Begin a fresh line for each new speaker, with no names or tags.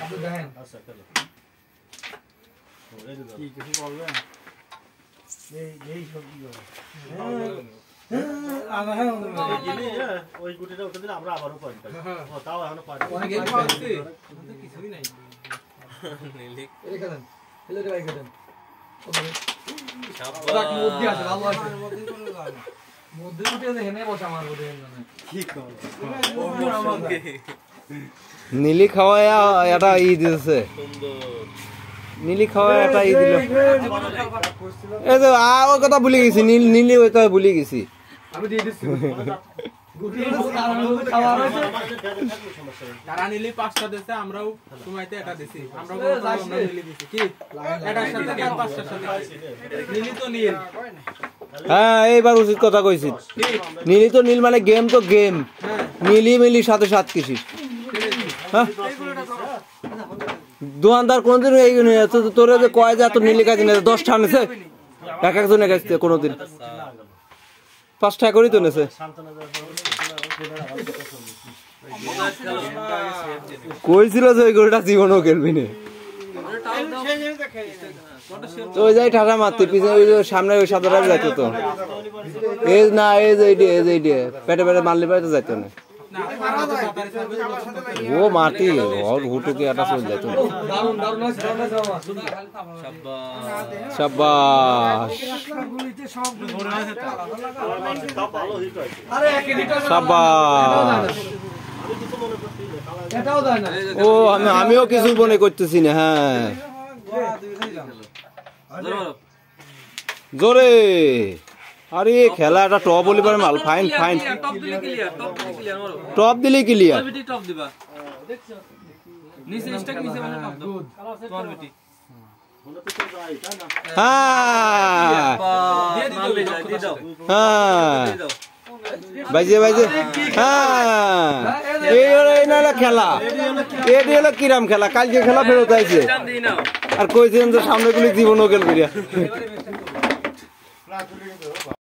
আপনি দেখেন
আচ্ছা চলো
কি কিছু বলবেন এই সবজি
ওই গুটিটা উঠে দিলে আমরা আবারও পয়েন্ট পাই তাও এখনো পয়েন্ট
অনেক গেম পাচ্ছি কিছুই নাই
নীলি
এই খেলেন হেলে রে ভাই খেলেন
শাবাশ
মধ্যে আছে ভালো আছে মধ্যে উঠে দেখেন এই বসা আমার বলে না কি কর
নীলি খাওয়ায় এটা ই দিতেছে
সুন্দর
নীলি খাওয়ায় এটা ই দিল এই যে ওই কথা ভুলে গেছি নীলি ওই কথা ভুলে গেছি
আমি দিয়ে দিচ্ছি গুটি খাওয়ার হয়েছে
তারা নিলি 5টা দিয়েছে আমরাও সময়তে এটা দিছি আমরাও আমরা নিলি দিছি কি এটার সাথে আর 5টার সাথে নিলি তো নীল
হ্যাঁ এইবার উচিত কথা কইছি নীলি তো নীল মানে গেম তো গেম নীলি মিলি সাথে সাত কিসি হ্যাঁ দোকানদার কোনদিন এই তোরে যে কয় যে এত নীলি কাজ নেই 10টা আনেছে এক একজনের কাছ থেকে কোনোদিন 5টা করেই তো নেছে কইছিল যে ওই গরুটা জীবনও খেলবি না ওই যাই ঠাটা মারতে পিছনে ওই সামনে ওই সাদাটা যাইতো তো এই না এই যে পেটে পেটে মারলে পারে তো যাইতো না ও মাটি ওর হুটুকে এটা চলে যেত
দারুন দারুন আছে
শাবাশ
শাবাশ
গুলিতে সব ধরে আছে
তাও ভালো হিট হয়েছে
আরে এক লিটার
শাবাশ
এটাও দেয় না
ও আমিও কিছু মনে করতেছি না হ্যাঁ জোরে আরে খেলা একটা টপ বলি পারে মাল ফাইন ফাইন
টপ দিলে ক্লিয়ার মারো
টপ দিলে ক্লিয়ার
বেটি টপ দিবা নিচে স্ট্যাক নিচে মানে টপ দাও তোমার বেটি
হ্যাঁ
মারলে যায় দিয়ে দাও
হ্যাঁ
দিয়ে দাও
বাইজে হ্যাঁ এই না খেলা এটি হলো কিরাম খেলা কালকে খেলা ফেরত আইছে
টান দিই নাও
আর কইছেন যে সামনে গুলি জীবনও খেলবি